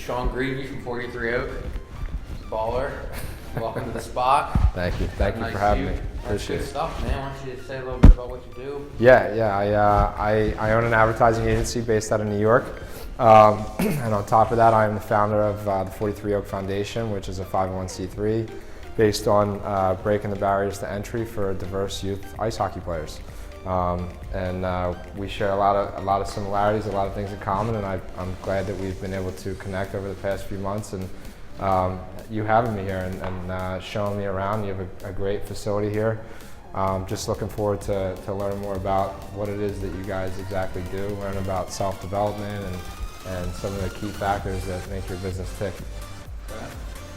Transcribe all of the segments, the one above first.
Sean Grevy from 43 Oak. Baller. Welcome to the spot. Thank you for having me. Appreciate good it. stuff, man. Why don't you say a little bit about what you do? I own an advertising agency based out of New York. And on top of that, I am the founder of the 43 Oak Foundation, which is a 501c3 based on breaking the barriers to entry for diverse youth ice hockey players. We share a lot of similarities, a lot of things in common, and I'm glad that we've been able to connect over the past few months. And you having me here and showing me around. You have a great facility here. Just looking forward to learn more about what it is that you guys exactly do, learn about self-development and some of the key factors that make your business tick. Okay.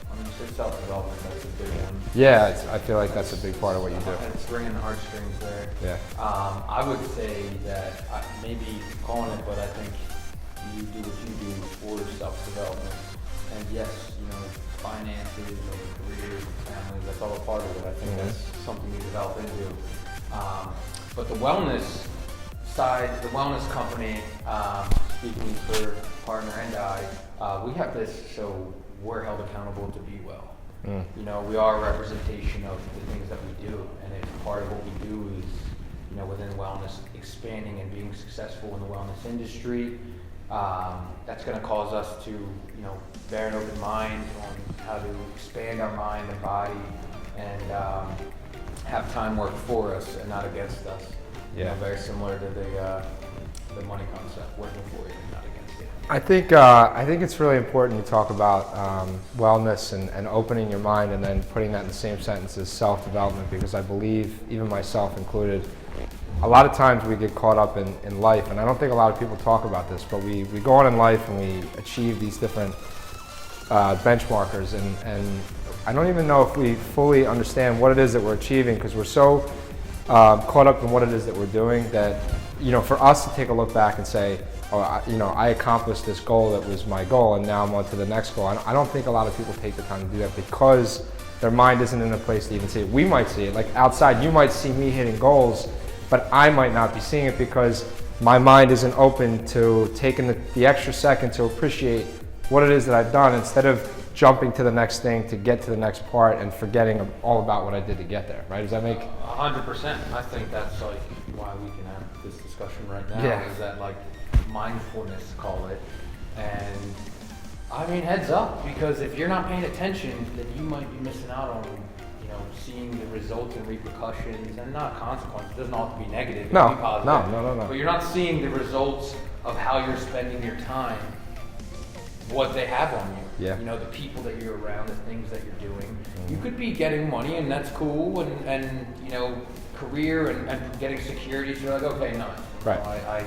When you say self-development, that's a big one. Yeah, I feel like that's a big part of what you do. It's ringing the heartstrings there. Yeah. I would say that maybe calling it, but I think you do what you do for self-development. And yes, finances, careers, families, that's all a part of it. I think that's something you develop into. But the wellness side, the wellness company, speaking for partner and I, we have this, so we're held accountable to be well. We are a representation of the things that we do, and if part of what we do is, within wellness, expanding and being successful in the wellness industry, that's going to cause us to, bear an open mind on how to expand our mind and body and have time work for us and not against us. Yeah. Very similar to the money concept, working for you and not against you. I think it's really important to talk about wellness and opening your mind and then putting that in the same sentence as self-development, because I believe, even myself included, a lot of times we get caught up in life, and I don't think a lot of people talk about this, but we go on in life and we achieve these different benchmarkers, and I don't even know if we fully understand what it is that we're achieving, because we're so caught up in what it is that we're doing that, for us to take a look back and say, I accomplished this goal that was my goal, and now I'm on to the next goal. I don't think a lot of people take the time to do that because their mind isn't in a place to even see it. We might see it, like outside, you might see me hitting goals, but I might not be seeing it because my mind isn't open to taking the extra second to appreciate what it is that I've done, instead of jumping to the next thing to get to the next part and forgetting all about what I did to get there, right? Does that make? 100%. I think that's like why we can have this discussion right now. Yeah. Is that like mindfulness, call it. And I mean, heads up, because if you're not paying attention, then you might be missing out on seeing the results and repercussions, and not consequences. It doesn't have to be negative. No, it can be positive. No. But you're not seeing the results of how you're spending your time, what they have on you. Yeah. The people that you're around, the things that you're doing. You could be getting money, and that's cool, and career and getting security. So you're like, okay, nice. Right.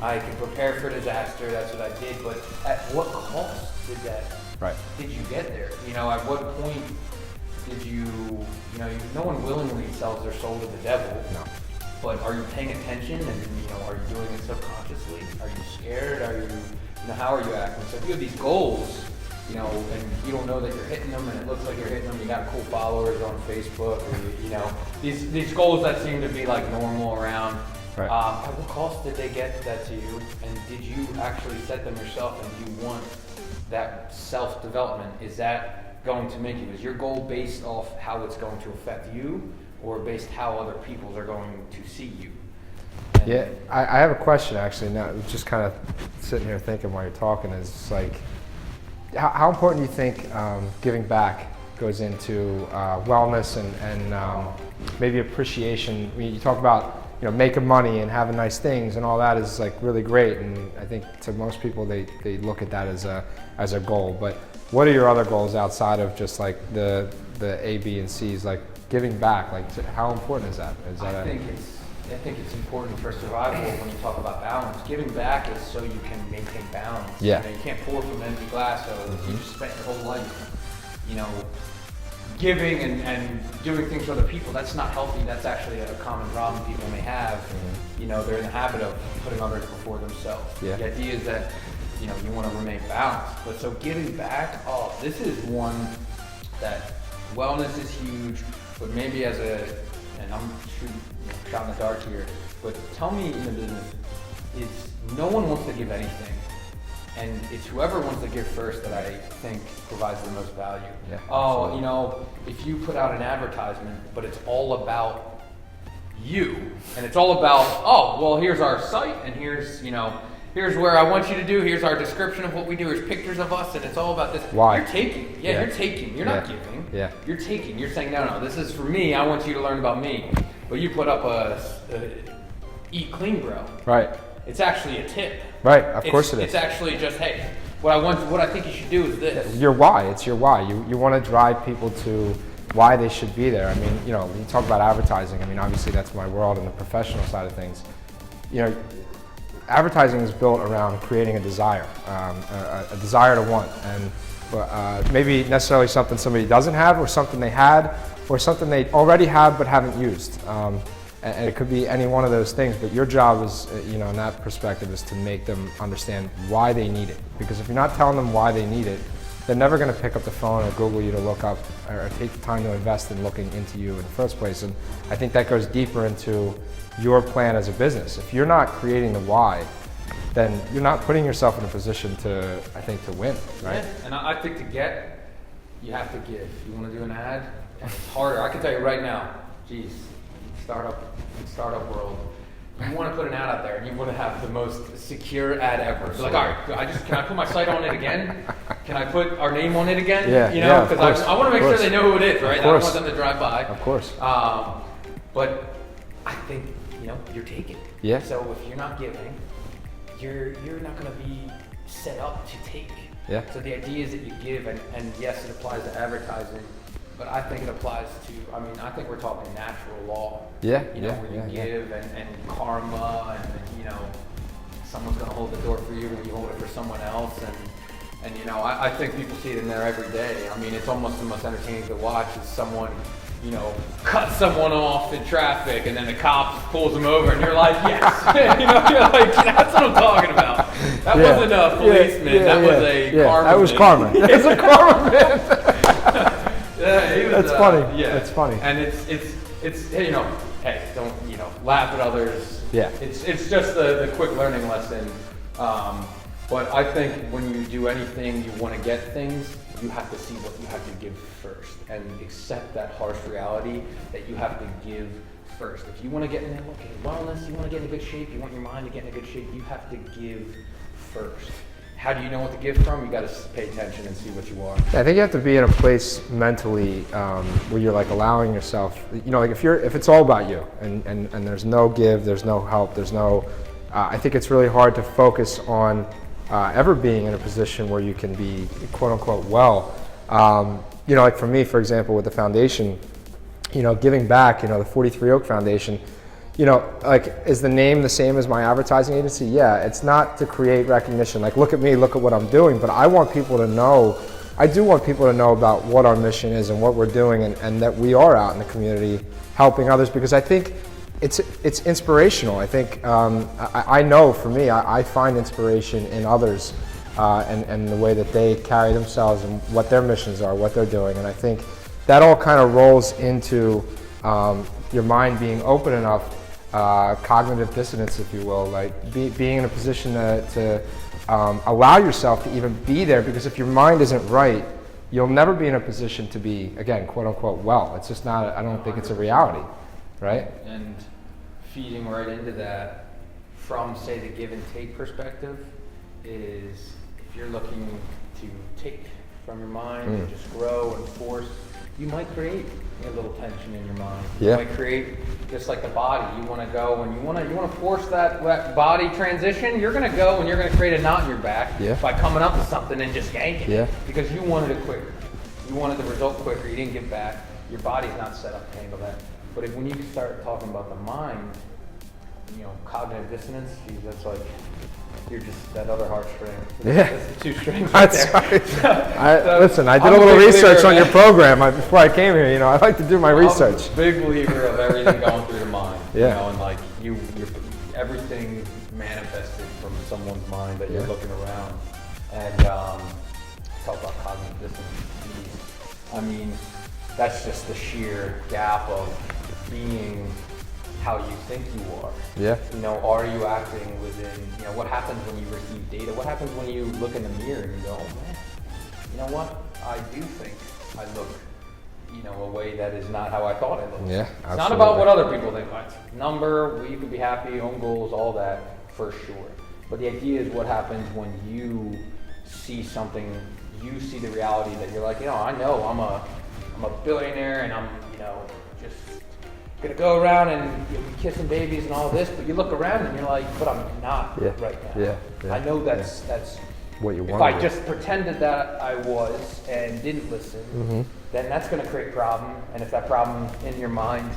I can prepare for disaster. That's what I did. But at what cost did that? Right. Did you get there? At what point did you? No one willingly sells their soul to the devil. No. But are you paying attention, and are you doing it subconsciously? Are you scared? Are you? How are you acting? So if you have these goals, and you don't know that you're hitting them, and it looks like you're hitting them, you got cool followers on Facebook, or these goals that seem to be like normal around. Right. At what cost did they get that to you? And did you actually set them yourself? And do you want that self-development? Is that going to make you? Is your goal based off how it's going to affect you, or based how other people are going to see you? Yeah, I have a question actually. Now, just kind of sitting here thinking while you're talking, is like, how important do you think giving back goes into wellness and maybe appreciation? I mean, you talk about making money and having nice things and all that is like really great, and I think to most people they look at that as a goal. But what are your other goals outside of just like the A, B, and C's? Like giving back, like how important is that? I think it's important for survival when you talk about balance. Giving back is so you can maintain balance. Yeah. You can't pour from an empty glass, so if you just spent your whole life, giving and doing things for other people, that's not healthy. That's actually a common problem people may have. They're in the habit of putting others before themselves. Yeah. The idea is that, you want to remain balanced. But so giving back, this is one that wellness is huge, but maybe and I'm shot in the dark here, but tell me in the business, no one wants to give anything. And it's whoever wants to give first that I think provides the most value. Yeah, oh, absolutely. you know, if you put out an advertisement, but it's all about you, and it's all about, oh, well, here's our site, and here's, you know, here's where I want you to do, here's our description of what we do, here's pictures of us, and it's all about this. Why? You're taking. Yeah, you're taking. You're not giving. Yeah. You're taking. You're saying, no, this is for me, I want you to learn about me. But you put up a Eat Clean Grow. Right. It's actually a tip. Right, of course it is. It's actually just, hey, what I think you should do is this. Your why, it's your why. You want to drive people to why they should be there. I mean, you know, when you talk about advertising, I mean, obviously that's my world and the professional side of things. You know, advertising is built around creating a desire to want, and maybe necessarily something somebody doesn't have, or something they had, or something they already have but haven't used. And it could be any one of those things, but your job is, you know, in that perspective, is to make them understand why they need it. Because if you're not telling them why they need it, they're never going to pick up the phone or Google you to look up, or take the time to invest in looking into you in the first place. And I think that goes deeper into your plan as a business. If you're not creating the why, then you're not putting yourself in a position to, I think, to win, right? Yeah. And I think to get, you have to give. You want to do an ad, and it's harder. I can tell you right now, geez, startup world, you want to put an ad out there, and you want to have the most secure ad ever. It's like, all right, can I put my site on it again? Can I put our name on it again? Yeah, you know, because yeah, I want to make sure they know who it is, right? I don't want them to drive by. Of course. But I think, you know, you're taking. Yeah. So if you're not giving, you're not going to be set up to take. Yeah. So the idea is that you give, and yes, it applies to advertising, but I think it applies to, I mean, I think we're talking natural law. Yeah, You know, where you give and karma, and, you know, someone's going to hold the door for you when you hold it for someone else. And you know, I think people see it in there every day. I mean, it's almost the most entertaining to watch is someone, you know, cut someone off in traffic, and then the cops pulls them over, and you're like, yes. You know, you're like, that's what I'm talking about. That wasn't a policeman, that was a karma. That was karma. That's a karma man. That's funny. Yeah, that's funny. And it's you know, hey, don't, you know, laugh at others. Yeah. It's just the quick learning lesson. But I think when you do anything, you want to get things, you have to see what you have to give first, and accept that harsh reality that you have to give first. If you want to get in wellness, you want to get in good shape, you want your mind to get in good shape, you have to give first. How do you know what to give from? You got to pay attention and see what you are. I think you have to be in a place mentally where you're like allowing yourself, you know, like if it's all about you and there's no give, there's no help, there's no, I think it's really hard to focus on ever being in a position where you can be quote unquote well. You know, like for me, for example, with the foundation, you know, giving back, you know, the 43 Oak Foundation, you know, like, is the name the same as my advertising agency? Yeah, it's not to create recognition. Like, look at me, look at what I'm doing. But I want people to know, I do want people to know about what our mission is and what we're doing, and that we are out in the community helping others, because I think it's inspirational. I think, I know for me, I find inspiration in others and the way that they carry themselves and what their missions are, what they're doing. And I think that all kind of rolls into your mind being open enough, cognitive dissonance, if you will, like being in a position to allow yourself to even be there, because if your mind isn't right, you'll never be in a position to be, again, quote unquote, well. It's just not, I don't think it's a reality, right? And feeding right into that from, say, the give and take perspective is, if you're looking to take from your mind and just grow and force, you might create a little tension in your mind. Yeah. You might create, just like the body, you want to go and you want to force that body transition. You're going to go and you're going to create a knot in your back by coming up with something and just yanking it, because you wanted it quicker. You wanted the result quicker. You didn't give back. Your body's not set up to handle that. But when you start talking about the mind, you know, cognitive dissonance, geez, that's like, you're just that other heartstring. That's the two strings right there. Listen, I did a little research on your program before I came here. You know, I like to do my research. I'm a big believer of everything going through the mind. Yeah. You know, and like you're everything manifested from someone's mind that you're looking around. And talk about cognitive dissonance. I mean, that's just the sheer gap of being how you think you are. Yeah. You know, are you acting within, you know, what happens when you receive data? What happens when you look in the mirror and you go, oh man, you know what? I do think I look, you know, a way that is not how I thought I looked. Yeah, absolutely. It's not about what other people think. It's number, you could be happy, own goals, all that, for sure. But the idea is what happens when you see something, you see the reality that you're like, you know I'm a billionaire and I'm, you know, just gonna go around and be kissing babies and all this, but you look around and you're like, but I'm not right now. Yeah. I know that's what you want. if I just pretended that I was and didn't listen, then that's gonna create a problem. And if that problem in your mind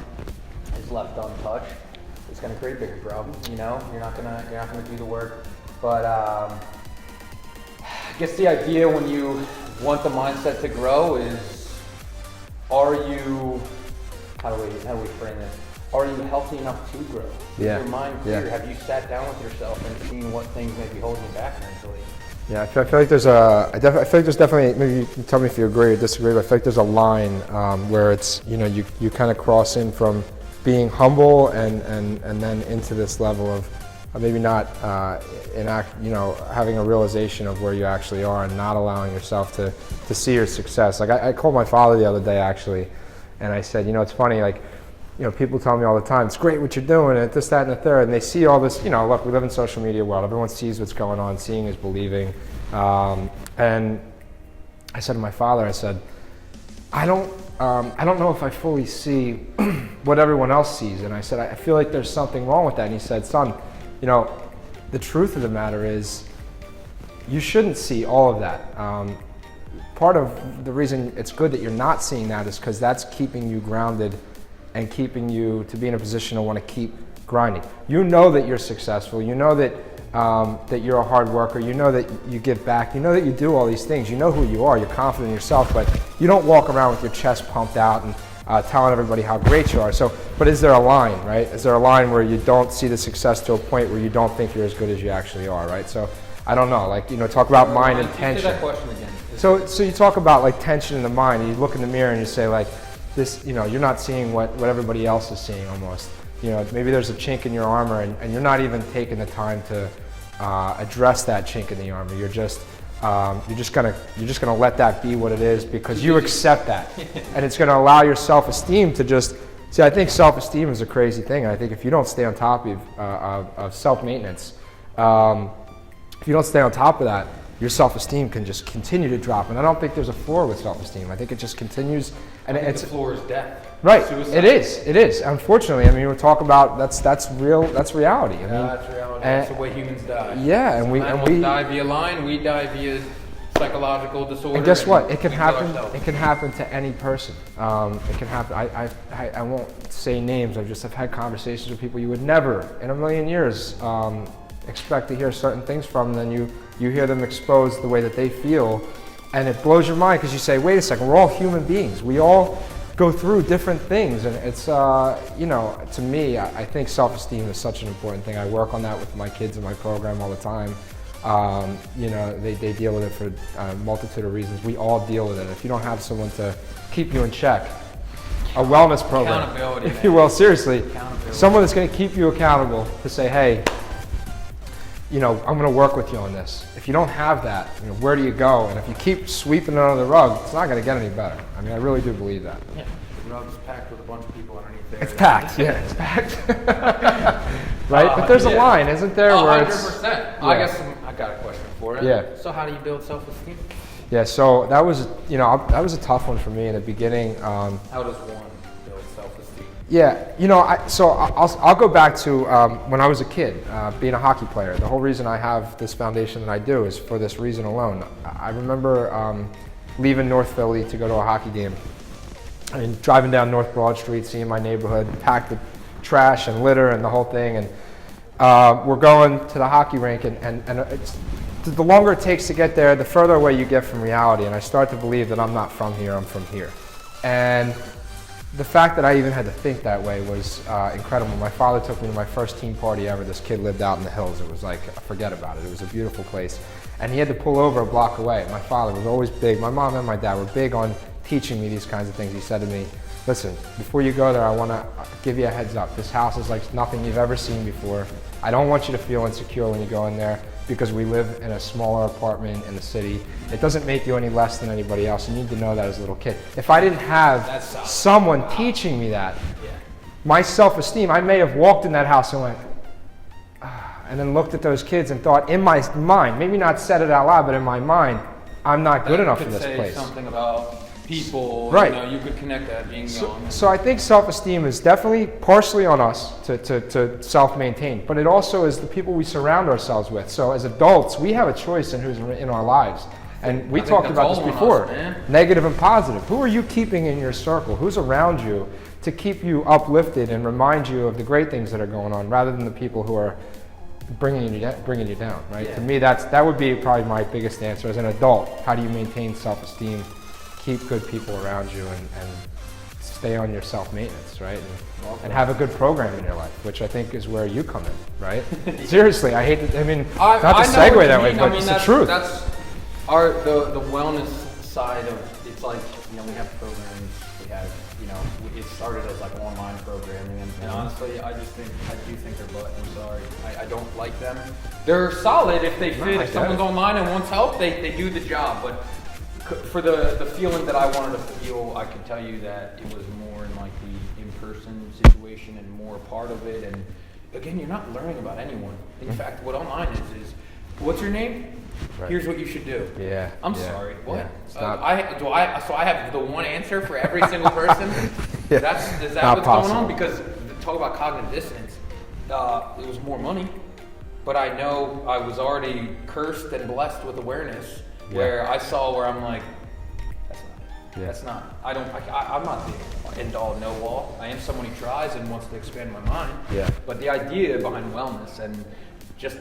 is left untouched, it's gonna create a bigger problem. You know, you're not gonna do the work. But I guess the idea when you want the mindset to grow is, are you, how do we frame this? Are you healthy enough to grow? Yeah. Is your mind clear? Yeah. Have you sat down with yourself and seen what things may be holding you back mentally? Yeah, I feel like there's I feel like there's definitely, maybe you can tell me if you agree or disagree, but I feel like there's a line where it's, you know, you kind of cross in from being humble and then into this level of maybe not you know, having a realization of where you actually are and not allowing yourself to see your success. Like I called my father the other day actually, and I said, you know, it's funny, like, you know, people tell me all the time, it's great what you're doing, and this, that, and the third, and they see all this, you know, look, we live in social media world, everyone sees what's going on, seeing is believing, and I said to my father, I said, I don't know if I fully see what everyone else sees, and I said, I feel like there's something wrong with that, and he said, son, you know, the truth of the matter is, you shouldn't see all of that. Part of the reason it's good that you're not seeing that is because that's keeping you grounded and keeping you to be in a position to want to keep grinding. You know that you're successful. You know that that you're a hard worker. You know that you give back. You know that you do all these things. You know who you are. You're confident in yourself, but you don't walk around with your chest pumped out and telling everybody how great you are. So, but is there a line, right? Is there a line where you don't see the success to a point where you don't think you're as good as you actually are, right? So, I don't know. Like, you know, talk about mind and tension. Say that question again. So you talk about like tension in the mind, and you look in the mirror and you say like, this, you know, you're not seeing what everybody else is seeing almost. You know, maybe there's a chink in your armor and you're not even taking the time to address that chink in the armor. You're just gonna let that be what it is because you accept that. And it's gonna allow your self-esteem to just, see, I think self-esteem is a crazy thing. And I think if you don't stay on top of self-maintenance, if you don't stay on top of that, your self-esteem can just continue to drop. And I don't think there's a floor with self-esteem. I think it just continues. And the floor is death. Right. Suicide. It is. Unfortunately, I mean, we're talking about that's reality. That's reality. That's the way humans die. Yeah, and we die via line. We die via psychological disorder. And guess what? It can happen. It can happen to any person. It can happen. I won't say names. I've had conversations with people you would never in a million years expect to hear certain things from. And then you hear them exposed the way that they feel, and it blows your mind because you say, wait a second, we're all human beings. We all go through different things, and it's you know, to me, I think self-esteem is such an important thing. I work on that with my kids in my program all the time. You know, they deal with it for a multitude of reasons. We all deal with it. If you don't have someone to keep you in check, a wellness program, if you will, seriously, someone that's going to keep you accountable to say, hey, you know, I'm going to work with you on this. If you don't have that, you know, where do you go? And if you keep sweeping it under the rug, it's not going to get any better. I mean, I really do believe that. Yeah, the rug's packed with a bunch of people underneath there. It's packed, yeah, it's packed. Right? But there's a line, isn't there? 100%. Yeah. I guess I got a question for it. Yeah. So how do you build self-esteem? Yeah, so that was, you know, that was a tough one for me in the beginning. How does one build self-esteem? Yeah, you know, I'll go back to when I was a kid, being a hockey player. The whole reason I have this foundation that I do is for this reason alone. I remember leaving North Philly to go to a hockey game and driving down North Broad Street, seeing my neighborhood packed with trash and litter and the whole thing. And we're going to the hockey rink, and it's, the longer it takes to get there, the further away you get from reality. And I start to believe that I'm not from here, I'm from here. And the fact that I even had to think that way was incredible. My father took me to my first team party ever. This kid lived out in the hills. It was like, forget about it. It was a beautiful place. And he had to pull over a block away. My father was always big. My mom and my dad were big on teaching me these kinds of things. He said to me, listen, before you go there, I want to give you a heads up. This house is like nothing you've ever seen before. I don't want you to feel insecure when you go in there because we live in a smaller apartment in the city. It doesn't make you any less than anybody else. You need to know that as a little kid. If I didn't have someone teaching me that, my self-esteem, I may have walked in that house and went, and then looked at those kids and thought in my mind, maybe not said it out loud, but in my mind, I'm not good enough for this place. Something about people, right. You know, you could connect that being young. So I think self-esteem is definitely partially on us to self-maintain, but it also is the people we surround ourselves with. So as adults, we have a choice in who's in our lives. And we talked about this before, negative and positive. Who are you keeping in your circle? Who's around you to keep you uplifted and remind you of the great things that are going on, rather than the people who are bringing you down, right? To me, that would be probably my biggest answer as an adult. How do you maintain self-esteem? Keep good people around you and stay on your self-maintenance, right? And have a good program in your life, which I think is where you come in, right? Seriously, I hate to, not to segue that way, but it's the truth. That's the wellness side of, it's like, you know, we have programs, we have, you know, it started as like online programming, and honestly, I do think they're butt. I'm sorry, I don't like them. They're solid if they fit. If someone's online and wants help, they do the job, but for the feeling that I wanted to feel, I can tell you that it was more in like the in-person situation and more part of it. And again, you're not learning about anyone. In fact, what online is what's your name? Right. Here's what you should do. Yeah. I'm sorry. What? Yeah. So I have the one answer for every single person. Is that not what's possible. going on? Because talk about cognitive dissonance. It was more money, but I know I was already cursed and blessed with awareness. Where I saw where I'm like, that's not it. That's not. I'm not the end all know all. I am someone who tries and wants to expand my mind. Yeah. But the idea behind wellness and just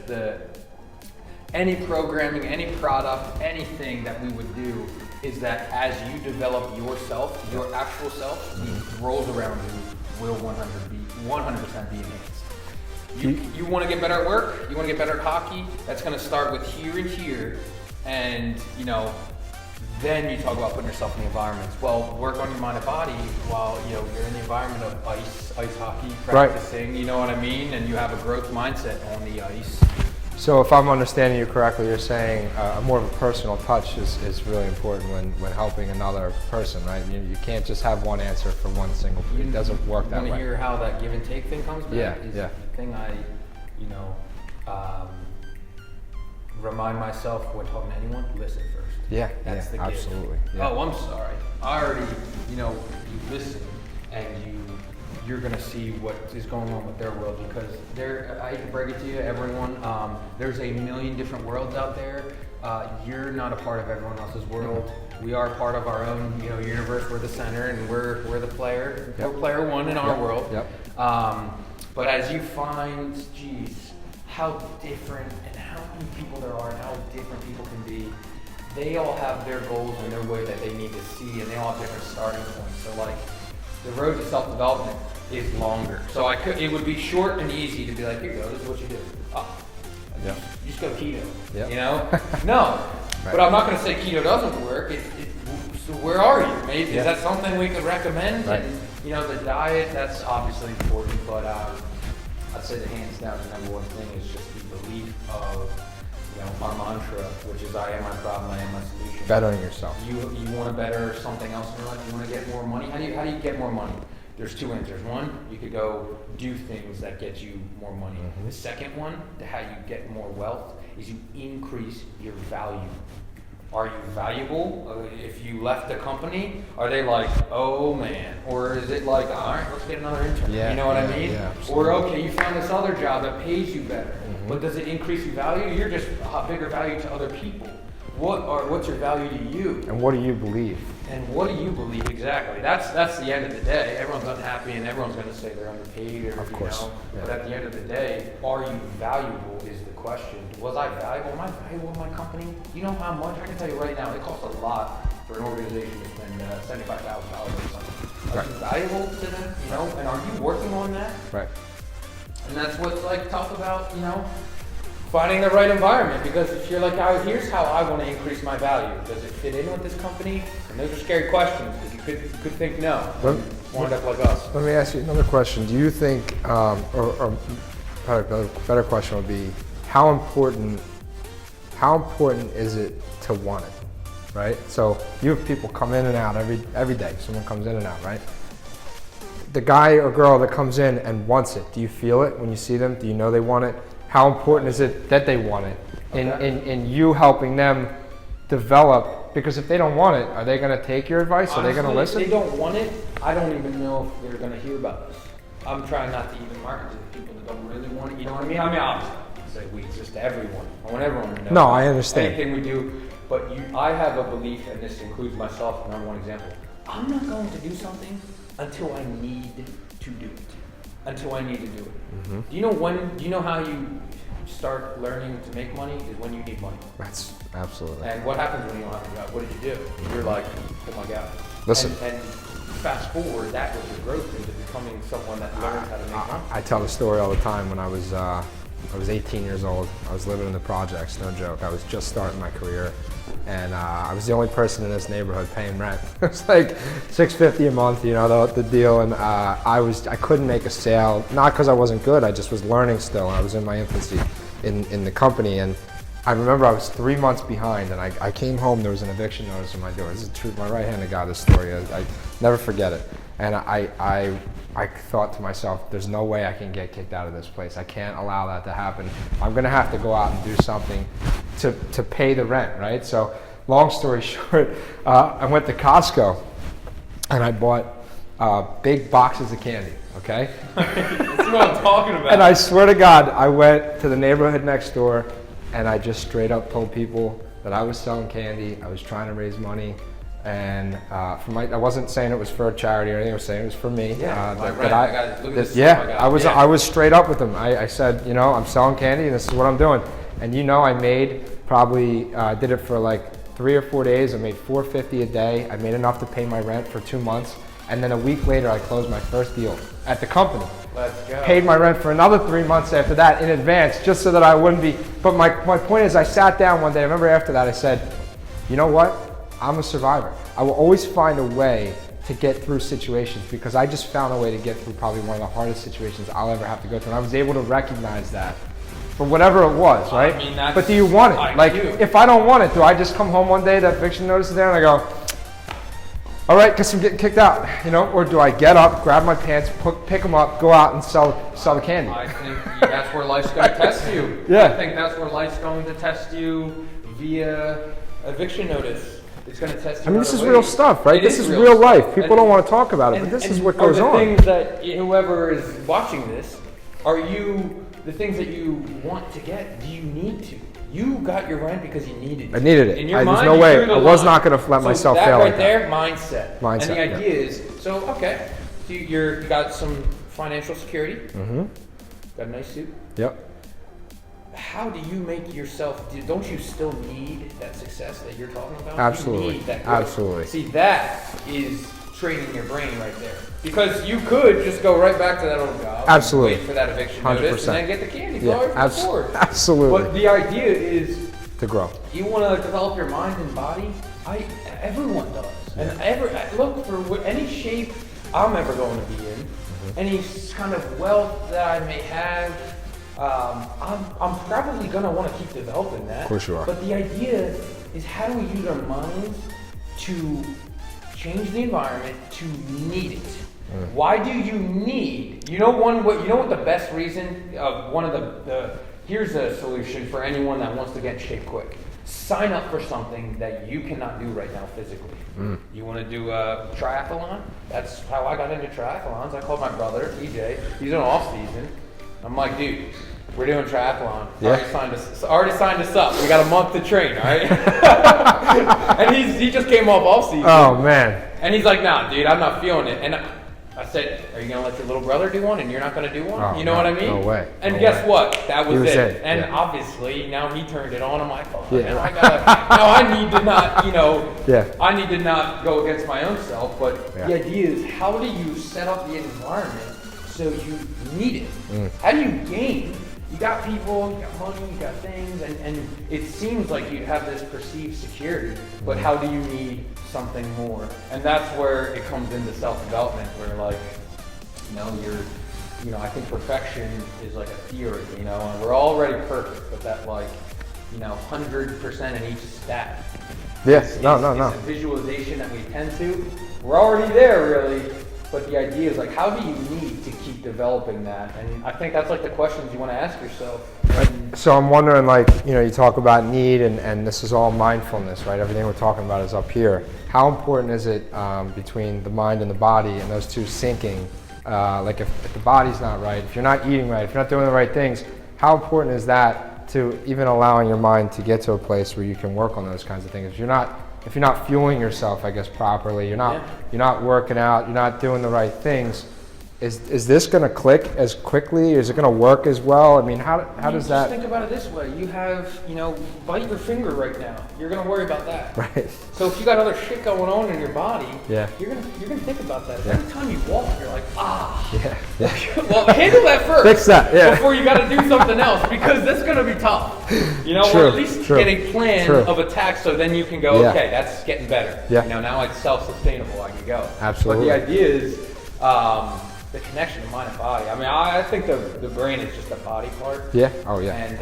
any programming, any product, anything that we would do is that as you develop yourself, your actual self, the roles around you will 100% be enhanced. You want to get better at work, you want to get better at hockey, that's going to start with here and here. And, you know, then you talk about putting yourself in the environments. Well, work on your mind and body while, you know, you're in the environment of ice hockey, practicing, you know what I mean? And you have a growth mindset on the ice. So if I'm understanding you correctly, you're saying more of a personal touch is really important when helping another person, right? You can't just have one answer for one single thing. It doesn't work that way. You want to hear how that give and take thing comes back? Yeah. The thing I, you know, remind myself when talking to anyone, listen first. That's the absolutely. gift. Yeah. Oh, I'm sorry. I already, you know, you listen and you're gonna see what is going on with their world, because I hate to break it to you, everyone, there's a million different worlds out there. You're not a part of everyone else's world. We are part of our own, you know, universe. We're the center, and we're the player. We're player one in our world. But as you find, how different and how many people there are and how different people can be, they all have their goals and their way that they need to see, and they all have different starting points. So like, the road to self-development is longer. So it would be short and easy to be like, here you go, this is what you do. You just go keto, you know? No, but I'm not gonna say keto doesn't work. So where are you? Maybe, is that something we could recommend? Right. And, you know, the diet, that's obviously important, but I'd say the hands down the number one thing is just the belief of, you know, our mantra, which is I am my problem, I am my solution. Bettering yourself. You want to better something else in your life? You want to get more money? How do you get more money? There's two answers. One, you could go do things that get you more money. The second one, to how you get more wealth, is you increase your value. Are you valuable? If you left the company, are they like, oh man? Or is it like, all right, let's get another intern? You know what I mean? Or okay, you found this other job that pays you better. But does it increase your value? You're just a bigger value to other people. What's your value to you? And what do you believe? And what do you believe exactly? That's the end of the day. Everyone's unhappy and everyone's going to say they're underpaid, or of course. You know. But at the end of the day, are you valuable is the question. Was I valuable? Am I valuable in my company? You know how much? I can tell you right now, it costs a lot for an organization to spend $75,000 or something. Are you valuable to them? You know, and are you working on that? Right. And that's what's like tough about, you know, finding the right environment, because if you're like, oh, here's how I want to increase my value. Does it fit in with this company? And those are scary questions, because you could think no. Wind up like us. Let me ask you another question. Do you think, or probably a better question would be, how important is it to want it, right? So you have people come in and out every day. Someone comes in and out, right? The guy or girl that comes in and wants it, do you feel it when you see them? Do you know they want it? How important is it that they want it in you helping them develop? Because if they don't want it, are they going to take your advice? Honestly, are they going to listen? If they don't want it, I don't even know if they're going to hear about this. I'm trying not to even market to the people that don't really want it. You know what I mean? Obviously, say we just to everyone. I want everyone to know. No, I understand. Anything we do, but I have a belief, and this includes myself. Number one example: I'm not going to do something until I need to do it. Until I need to do it. Mm-hmm. Do you know how you start learning to make money? Is when you need money. That's absolutely. And what happens when you don't have a job? What did you do? You're like, oh my God. Listen. And fast forward, that was your growth into becoming someone that learns how to make money. I tell the story all the time. When I was 18 years old, I was living in the projects, no joke. I was just starting my career, and I was the only person in this neighborhood paying rent. It was like $650 a month, you know, the deal. And I couldn't make a sale, not because I wasn't good. I just was learning still. I was in my infancy in the company, and I remember I was 3 months behind, and I came home. There was an eviction notice on my door. This is the truth. My right hand to God, this story. I never forget it. And I thought to myself, there's no way I can get kicked out of this place. I can't allow that to happen. I'm gonna have to go out and do something to pay the rent, right? So long story short, I went to Costco and I bought big boxes of candy, okay? That's what I'm talking about. And I swear to God, I went to the neighborhood next door and I just straight up told people that I was selling candy, I was trying to raise money. And I wasn't saying it was for a charity or anything. I was saying it was for me. Yeah, I was straight up with them. I said, you know, I'm selling candy, and this is what I'm doing. And you know, I made probably did it for like 3 or 4 days. I made $4.50 a day. I made enough to pay my rent for 2 months, and then a week later, I closed my first deal at the company. Let's go. Paid my rent for another 3 months after that in advance, just so that I wouldn't be. But my point is, I sat down one day. I remember after that, I said, you know what? I'm a survivor. I will always find a way to get through situations, because I just found a way to get through probably one of the hardest situations I'll ever have to go through. And I was able to recognize that for whatever it was, right? I mean, but do you want it? Like, do. if I don't want it, do I just come home one day, that eviction notice is there, and I go, all right, guess I'm getting kicked out, you know? Or do I get up, grab my pants, pick them up, go out and sell the candy? I think that's where life's going to test you. Yeah. I think that's where life's going to test you via eviction notice. It's going to test you. I mean, this is real stuff, right? This is real life. People don't want to talk about it, but this is what goes on. The things that whoever is watching this, the things that you want to get, do you need to? You got your rent because you needed it. I needed it. In your mind, there's no way. I was not going to let so myself that fail right like there, that. mindset. And the idea is, so okay, so you got some financial security. Mm-hmm. Got a nice suit. Yep. How do you make yourself? Don't you still need that success that you're talking about? Absolutely. You need that growth. Absolutely. See, that is training your brain right there. Because you could just go right back to that old job. Absolutely. Wait for that eviction 100%. notice and then get the candy. Yeah, absolutely. But the idea is to grow. You want to develop your mind and body. Everyone does. Yeah. And look for any shape I'm ever going to be in, any kind of wealth that I may have. I'm probably going to want to keep developing that. Of course you are. But the idea is, how do we use our minds to change the environment to need it? Why do you need? You know what the best reason of one of the here's a solution for anyone that wants to get in shape quick. Sign up for something that you cannot do right now physically. You want to do a triathlon? That's how I got into triathlons. I called my brother, TJ. He's in off season. I'm like, dude, we're doing triathlon. Yeah. Already signed us up. We got a month to train, all right? And he just came off season. Oh man. And he's like, nah, dude, I'm not feeling it. And I said, are you going to let your little brother do one and you're not going to do one? Oh, you know what I mean? No way. And no guess way. what? That was it. And yeah. obviously, now he turned it on. I'm like, oh, Yeah. man, I need to not, Yeah. I need to not go against my own self. But Yeah. the idea is, how do you set up the environment so you need it? How do you gain? you got people, you got money, you got things, and it seems like you have this perceived security, but how do you need something more? And that's where it comes into self-development, where like, I think perfection is like a theory, and we're already perfect, but that like, 100% in each stat. Yes, no. It's a visualization that we tend to. We're already there, really, but the idea is like, how do you need to keep developing that? And I think that's like the questions you want to ask yourself. So I'm wondering, like, you talk about need, and this is all mindfulness, right? Everything we're talking about is up here. How important is it between the mind and the body and those two syncing? Like if the body's not right, if you're not eating right, if you're not doing the right things, how important is that to even allowing your mind to get to a place where you can work on those kinds of things? If you're not fueling yourself, I guess, properly, you're not working out, you're not doing the right things, is this going to click as quickly? Is it going to work as well? I mean, how does that? Just think about it this way. You have, bite your finger right now. You're going to worry about that. Right. So if you got other shit going on in your body, yeah, you're gonna think about that. Every time you walk, you're like, Yeah. Well, handle that first. Fix that, yeah. Before you got to do something else, because that's going to be tough. Or at least get a plan of attack, so then you can go, okay, that's getting better. Yeah. Now it's self-sustainable. I can go. Absolutely. But the idea is the connection of mind and body. I mean, I think the brain is just a body part. Yeah. Oh yeah. And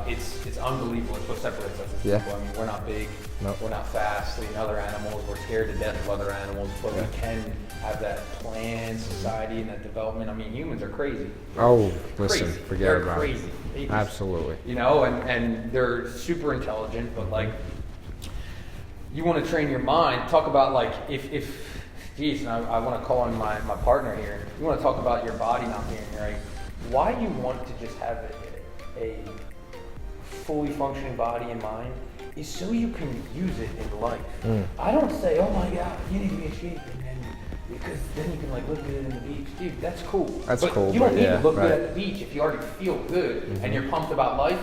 it's unbelievable. It's what separates us as people. I mean, we're not big. Nope. We're not fast. Other animals. We're scared to death of other animals, but we can have that planned society and that development. I mean, humans are crazy. Listen, forget They're about crazy. it. Absolutely. And they're super intelligent, but like, you want to train your mind. Talk about like if geez, and I want to call on my partner here. You want to talk about your body not being right. Why you want to just have a fully functioning body and mind is so you can use it in life. I don't say, oh my God, you need to be in shape, because then you can like look good in the beach. Dude, that's cool. But you don't need to look good at the beach if you already feel good and you're pumped about life.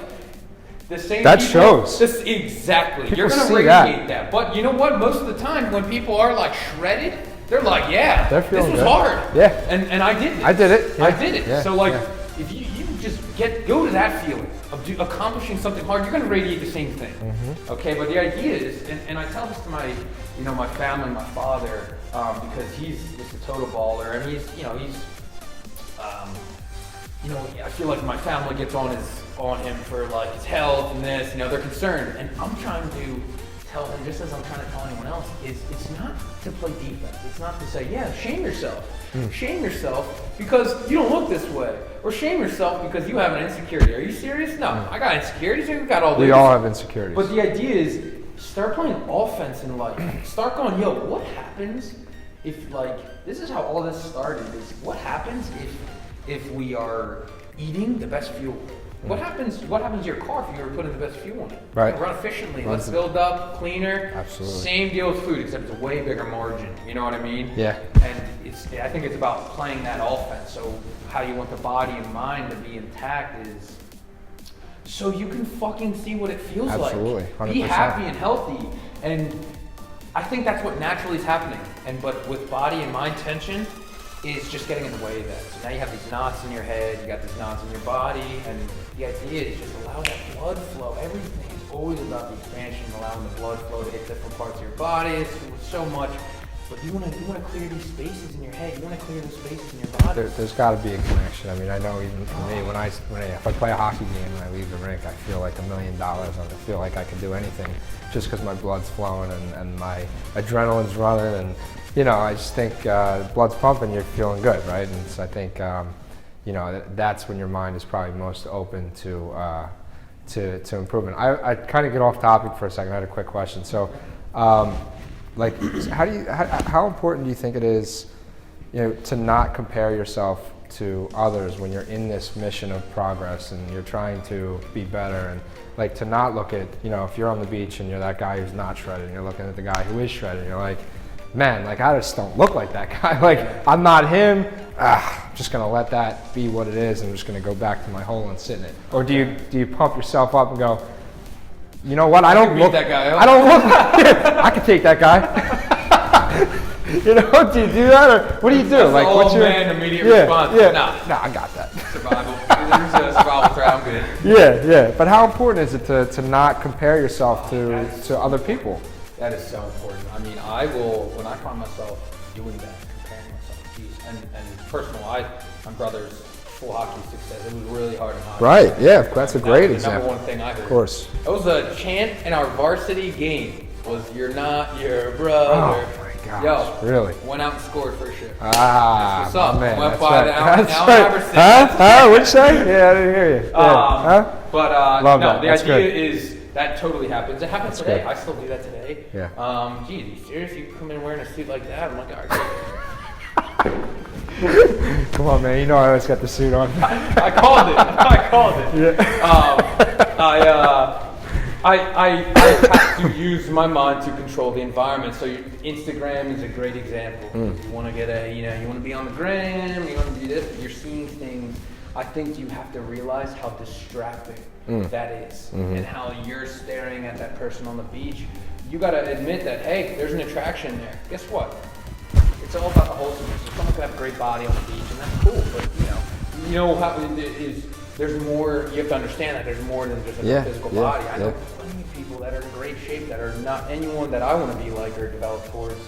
The same that people, shows. Exactly. People You're going to radiate that. But you know what? Most of the time when people are like shredded, they're like, this was good. hard. Yeah. And I did it. I did it. Yeah. I did it. Yeah. So like, if you just go to that feeling of accomplishing something hard, you're going to radiate the same thing. Okay, but the idea is, and I tell this to my, my family, my father, because he's just a total baller, and he's I feel like my family gets on him for like his health and this, they're concerned, and I'm trying to tell him, just as I'm trying to tell anyone else, is it's not to play defense. It's not to say, shame yourself. Shame yourself because you don't look this way. Or shame yourself because you have an insecurity. Are you serious? No, I got insecurities. We've got all these. We all have insecurities. But the idea is, start playing offense in life. Start going, what happens if, like, this is how all this started, is what happens if we are eating the best fuel? What happens to your car if you were putting the best fuel in it? Right. Run efficiently. Let's build up, cleaner. Absolutely. Same deal with food, except it's a way bigger margin. You know what I mean? Yeah. And I think it's about playing that offense. So how you want the body and mind to be intact is so you can fucking see what it feels Absolutely. like. 100%. Be happy and healthy. And I think that's what naturally is happening. But with body and mind tension, is just getting in the way of that. So now you have these knots in your head, you got these knots in your body, and the idea is just allow that blood flow. Everything is always about the expansion, allowing the blood flow to hit different parts of your body. It's so much. But you want to clear these spaces in your head. You want to clear those spaces in your body. There's got to be a connection. I mean, I know even for me, if I play a hockey game and I leave the rink, I feel like $1 million, and I feel like I can do anything just because my blood's flowing and my adrenaline's running, and I just think blood's pumping, you're feeling good, right? And so I think that's when your mind is probably most open to improvement. I kind of get off topic for a second. I had a quick question. So. How important do you think it is, to not compare yourself to others when you're in this mission of progress and you're trying to be better, and like to not look at, if you're on the beach and you're that guy who's not shredded and you're looking at the guy who is shredded, and you're like, man, like I just don't look like that guy. Like I'm not him. I'm just gonna let that be what it is, and I'm just gonna go back to my hole and sit in it. Or do you pump yourself up and go, you know what? I don't look that guy up. I don't look like I can take that guy. You know, do you do that, or what do you do? That's like, the what's old your man immediate response? Yeah, Nah, I got that. survival. There's a survival threat. I'm good. Yeah. But how important is it to not compare yourself to other people? That is so important. I mean, I will, when I find myself doing that, comparing myself, geez, and personal, my brother's full hockey success, it was really hard in hockey. Right, yeah, that's a great the example. Number one thing I heard. Of course. That was a chant in our varsity game, was "You're not your brother." Oh my gosh, Yo, really? went out and scored for sure. That's what's up? man, Went that's by right. the Allen Iverson. Huh? What'd you say? Yeah, I didn't hear you. Yeah. But Love no, that. the That's idea good. is that totally happens. It happens That's today. good. I still do that today. Yeah. Geez, you serious? You come in wearing a suit like that? I'm like, all right. Come on, man. You know I always got the suit on. I called it. I called it. Yeah. I have to use my mind to control the environment. So Instagram is a great example. You want to get you want to be on the gram, you want to do this, you're seeing things. I think you have to realize how distracting that is, and how you're staring at that person on the beach. You got to admit that, hey, there's an attraction there. Guess what? It's all about the wholesomeness. Someone could have a great body on the beach, and that's cool. But you know how it is. There's more. You have to understand that there's more than just a physical body. I know plenty of people that are in great shape that are not anyone that I want to be like or develop towards.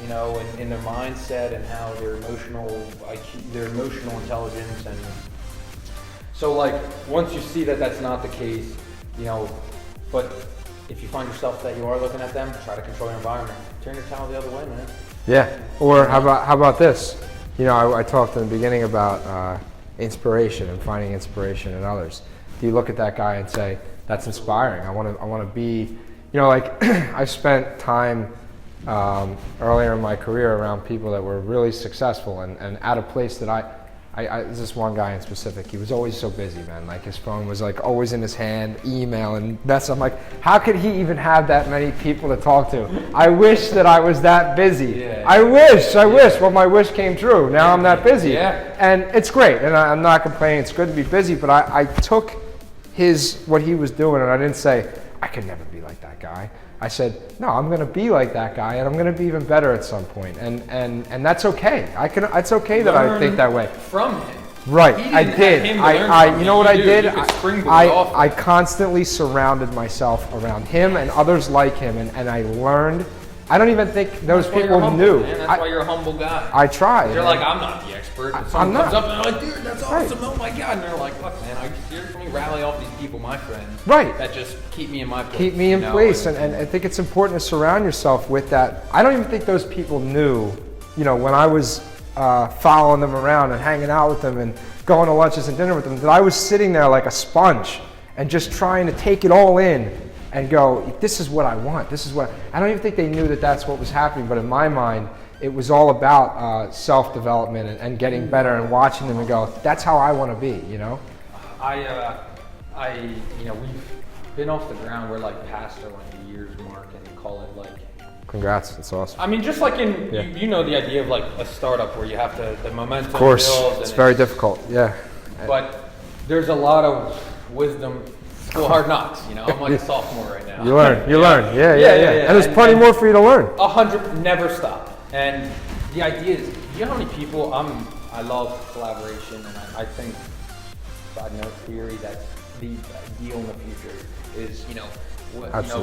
You know, in their mindset and how their emotional IQ, their emotional intelligence, and so like once you see that that's not the case, but if you find yourself that you are looking at them, try to control your environment. Turn your towel the other way, man. Yeah. Or how about this? I talked in the beginning about inspiration and finding inspiration in others. Do you look at that guy and say, "That's inspiring. I want to be," like I spent time earlier in my career around people that were really successful and at a place that there's this one guy in specific. He was always so busy, man. Like his phone was like always in his hand, email and mess. I'm like, how could he even have that many people to talk to? I wish that I was that busy. Yeah. I wish. Well, my wish came true. Now I'm that busy. Yeah. And it's great. And I'm not complaining. It's good to be busy. But I took what he was doing, and I didn't say, I could never be like that guy. I said, no, I'm going to be like that guy, and I'm going to be even better at some point, and that's okay. It's okay that I think that way. From him. Right, I did. You know what I did? I constantly surrounded myself around him and others like him, and I learned. I don't even think those people knew. Man. That's why you're a humble guy. I try. You're like, I'm not the expert. And someone comes up and they're like, dude, that's awesome. Oh my God. And they're like, look, man, are you serious? Let me rally off these people, my friends. Right. That just keep me in my place. Keep me in place. And I think it's important to surround yourself with that. I don't even think those people knew, when I was following them around and hanging out with them and going to lunches and dinner with them, that I was sitting there like a sponge and just trying to take it all in and go, this is what I want. I don't even think they knew that that's what was happening, but in my mind, it was all about self-development and getting better and watching them and go, that's how I want to be, we've been off the ground. We're like past our like years mark and call it like. Congrats, that's awesome. I mean, just like in, the idea of like a startup where you have the momentum. Of course, build it's very difficult, yeah. But there's a lot of wisdom. Well, hard knocks, I'm like a sophomore right now. You learn, yeah. And there's plenty more for you to learn. 100, never stop. And the idea is, you know how many people, I love collaboration, and I think, side note theory, that's the ideal in the future is,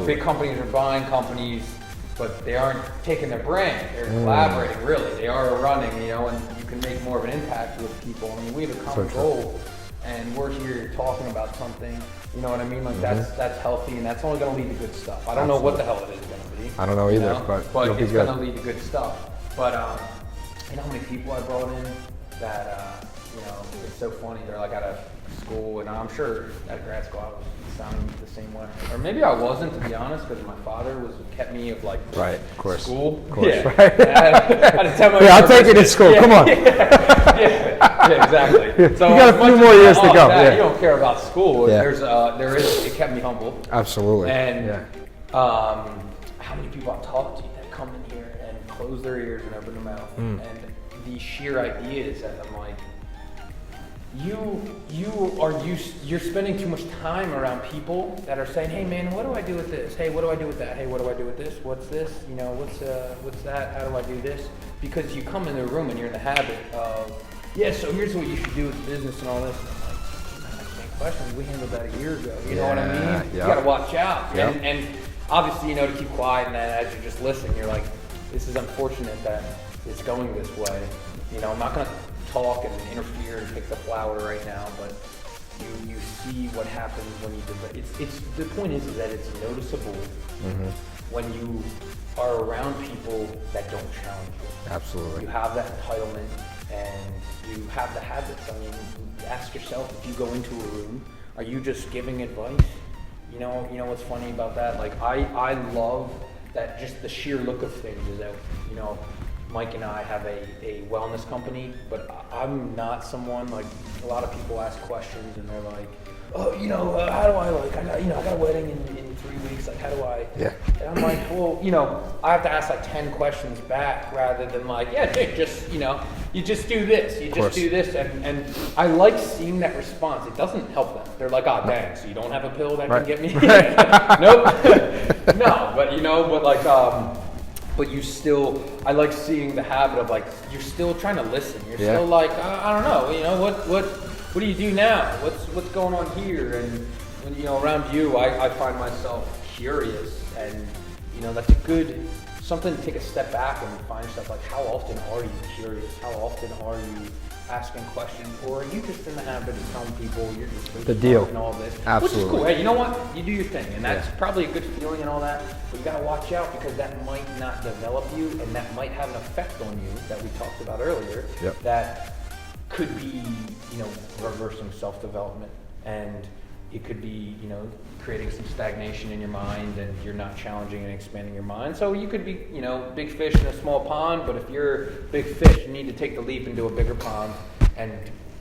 big companies are buying companies, but they aren't taking their brand. They're collaborating, really. They are running, and you can make more of an impact with people. I mean, we have a common goal, and we're here talking about something. You know what I mean? Like that's healthy, and that's only going to lead to good stuff. I don't know what the hell it is going to be. I don't know either, but it's going to lead to good stuff. But you know how many people I brought in that it's so funny. They're like out of school, and I'm sure at grad school I was sounding the same way, or maybe I wasn't, to be honest, because my father kept me of like school. Of course, yeah. right. I had to tell my I'll take it in school. Come on. Yeah, exactly. So you got a few more years to go. You don't care about school. Yeah. It kept me humble. Absolutely. And how many people I've talked to that come in here and close their ears and open their mouth, and the sheer ideas that I'm like, you're spending too much time around people that are saying, hey man, what do I do with this? Hey, what do I do with that? Hey, what do I do with this? What's this? You know, what's that? How do I do this? Because you come in the room and you're in the habit of, yeah, so here's what you should do with business and all this. And I'm like, that's the same question. We handled that a year ago. You know what I mean? Yep. You gotta watch out. Yep. And obviously, you know, to keep quiet, and then as you're just listening, you're like, this is unfortunate that it's going this way. You know, I'm not gonna talk and interfere and pick the flower right now, but you see what happens when you do that. It's the point is that it's noticeable when you are around people that don't challenge you. Absolutely. You have that entitlement and you have the habits. I mean, ask yourself, if you go into a room, are you just giving advice? You know what's funny about that? Like I love that, just the sheer look of things is that, you know, Mike and I have a wellness company, but I'm not someone, like, a lot of people ask questions and they're like, oh, you know, how do I, like, I got a wedding in 3 weeks, like, how do I? Yeah. And I'm like, well, you know, I have to ask like 10 questions back rather than like, yeah, dude, just, you know, you just do this, you just do this. And I like seeing that response. It doesn't help them. They're like, oh, dang, so you don't have a pill that can get me? Nope. No, but, you know, but like, but you still, I like seeing the habit of like, you're still trying to listen. You're still like, I don't know, you know, what do you do now? What's going on here? And when, you know, around you, I find myself curious, and, you know, that's a good, something to take a step back and find yourself like, how often are you curious? How often are you asking questions? Or are you just in the habit of telling people you're just the deal and all this? Absolutely. Which is cool. Hey, you know what? You do your thing, and that's probably a good feeling and all that, but you gotta watch out, because that might not develop you, and that might have an effect on you that we talked about earlier. That could be, you know, reversing self-development, and it could be, you know, creating some stagnation in your mind, and you're not challenging and expanding your mind. So you could be, you know, big fish in a small pond, but if you're big fish, you need to take the leap into a bigger pond and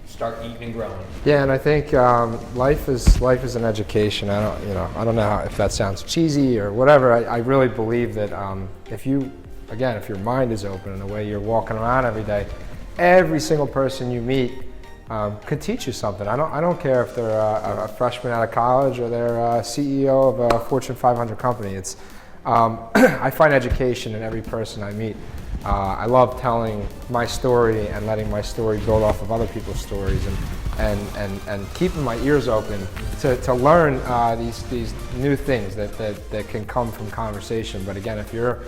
start eating and growing. Yeah, and I think life is an education. I don't know if that sounds cheesy or whatever. I really believe that if your mind is open and the way you're walking around every day, every single person you meet could teach you something. I don't care if they're a freshman out of college or they're a CEO of a Fortune 500 company. It's I find education in every person I meet. I love telling my story and letting my story build off of other people's stories, and keeping my ears open to learn these new things that can come from conversation. But again, if your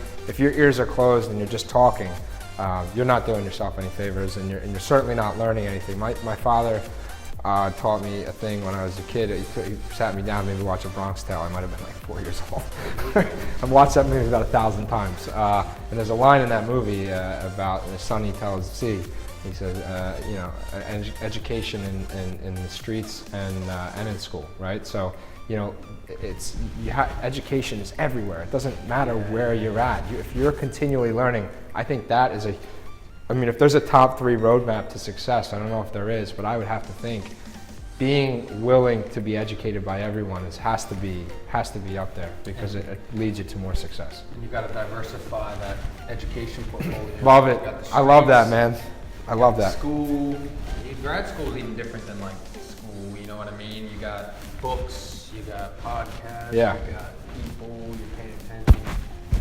ears are closed and you're just talking, you're not doing yourself any favors, and you're certainly not learning anything. My father taught me a thing when I was a kid. He sat me down, made me watch A Bronx Tale. I might have been like 4 years old. I've watched that movie about 1,000 times. And there's a line in that movie about the son he tells the sea. He says, you know, education in the streets and in school, right? So, you know, education is everywhere. It doesn't matter where you're at. If you're continually learning, I think that is if there's a top 3 roadmap to success, I don't know if there is, but I would have to think being willing to be educated by everyone has to be up there, because it leads you to more success. And you've got to diversify that education portfolio. Love it. I love that, man. I love that. School, grad school is even different than like school, you know what I mean? You got books, you got podcasts, you got people, you're paying attention,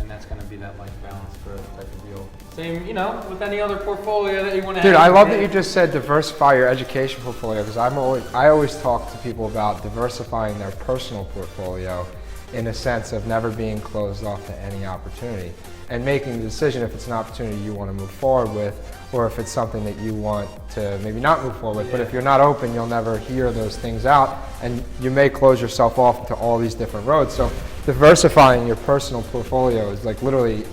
and that's going to be that like balance growth type of deal. Same, you know, with any other portfolio that you want to Dude, I love that you just said diversify your education portfolio, because I always talk to people about diversifying their personal portfolio in a sense of never being closed off to any opportunity, and making the decision if it's an opportunity you want to move forward with, or if it's something that you want to maybe not move forward with. But if you're not open, you'll never hear those things out, and you may close yourself off to all these different roads. So diversifying your personal portfolio is like literally,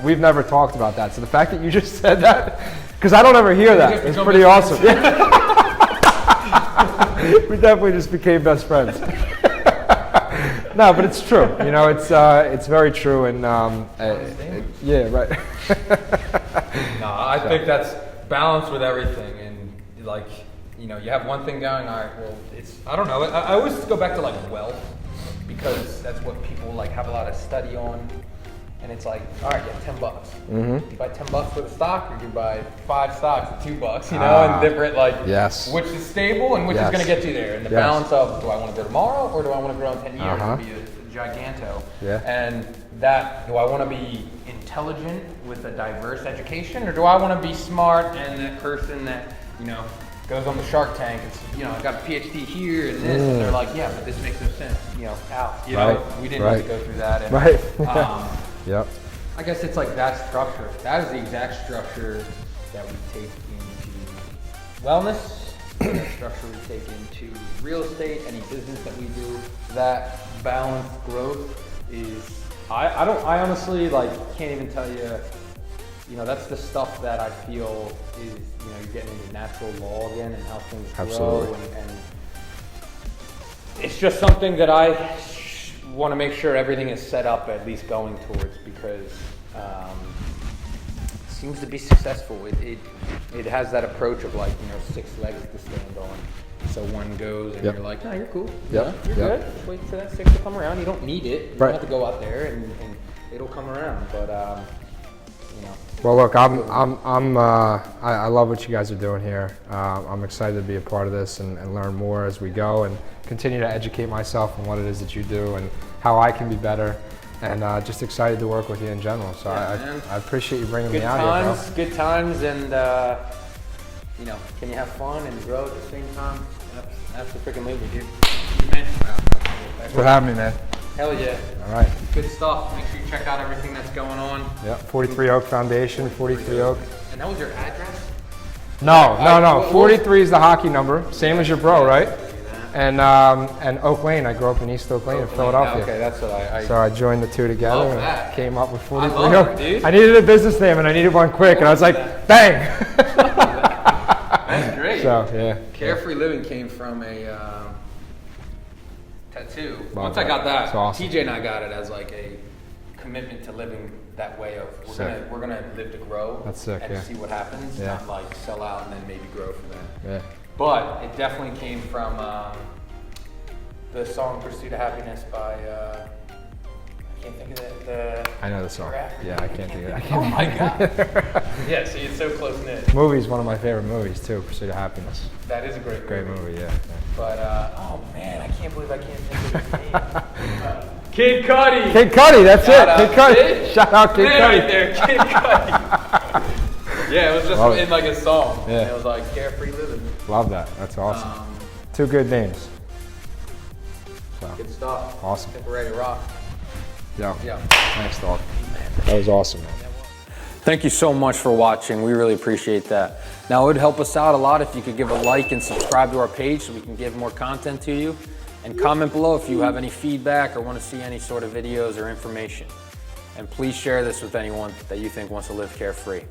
we've never talked about that. So the fact that you just said that, because I don't ever hear that, it's pretty awesome. We definitely just became best friends. No, but it's true. You know, it's very true, and yeah, right. No, I think that's balanced with everything, and like, you know, you have one thing going. All right, well, I don't know. I always go back to like wealth, because that's what people like have a lot of study on, and it's like, all right, you have $10. Mm-hmm. You buy $10 for the stock, or you buy 5 stocks at $2, you know, and different, like, yes. which is stable and which is going to get you there. And the balance of, do I want to go tomorrow, or do I want to grow in 10 years and be a giganto? Yeah. And that, do I want to be intelligent with a diverse education, or do I want to be smart and that person that, you know, goes on the Shark Tank and says, you know, I got a PhD here and this, and they're like, yeah, but this makes no sense, you know, out. You know, we didn't need to go through that. And, Yep. I guess it's like that structure. That is the exact structure that we take into wellness, the structure we take into real estate, any business that we do. That balanced growth is, I honestly, like, can't even tell you, you know, that's the stuff that I feel is, you know, you're getting into natural law again and how things grow. And it's just something that I want to make sure everything is set up at least going towards, because it seems to be successful. It has that approach of, like, you know, 6 legs to stand on. So one goes and you're like, no, you're cool. You're good. Just wait for that 6 to come around. You don't need it. You don't have to go out there and it'll come around. But you know. Well, look, I love what you guys are doing here. I'm excited to be a part of this and learn more as we go, and continue to educate myself on what it is that you do and how I can be better. And just excited to work with you in general. So I appreciate you bringing me out here, bro. Good times, and you know, can you have fun and grow at the same time? That's the freaking movie, dude. Thanks for having me, man. Hell yeah. All right. Good stuff. Make sure you check out everything that's going on. Yeah, 43 Oak Foundation, 43 Oak. And that was your address? No. 43 is the hockey number, same as your bro, right? And Oak Lane, I grew up in East Oak Lane in Philadelphia. Okay, that's what So I joined the two together and came up with 43 Oak. Dude. I needed a business name and I needed one quick, and I was like, bang! That's great. So, yeah. Carefree Living came from a tattoo. Once that. I got that, That's awesome. TJ and I got it as like a commitment to living that way of we're gonna live to grow. That's sick, and see what happens. Yeah. Not like sell out and then maybe grow from there. Yeah. But it definitely came from the song "Pursuit of Happiness" by I can't think of the I know the song. Yeah, I can't think of it. Oh my god. Yeah, see, it's so close knit. Movie's one of my favorite movies too, Pursuit of Happiness. That is a great movie, yeah. But oh man, I can't believe I can't think of his name. Kid Cudi. Kid Cudi, that's Shout it. out, Kid Cudi. Kid. Shout out Kid Cudi. Right there, Kid Cudi. Yeah, it was just in like a song. Yeah. And it was like Carefree Livin. Love that. That's awesome. Two good names. So. Good stuff. Awesome. I think we're ready to rock. Yeah. Thanks, dog. Man. That was awesome, man. Thank you so much for watching. We really appreciate that. Now, it would help us out a lot if you could give a like and subscribe to our page so we can give more content to you. And comment below if you have any feedback or want to see any sort of videos or information. And please share this with anyone that you think wants to live carefree.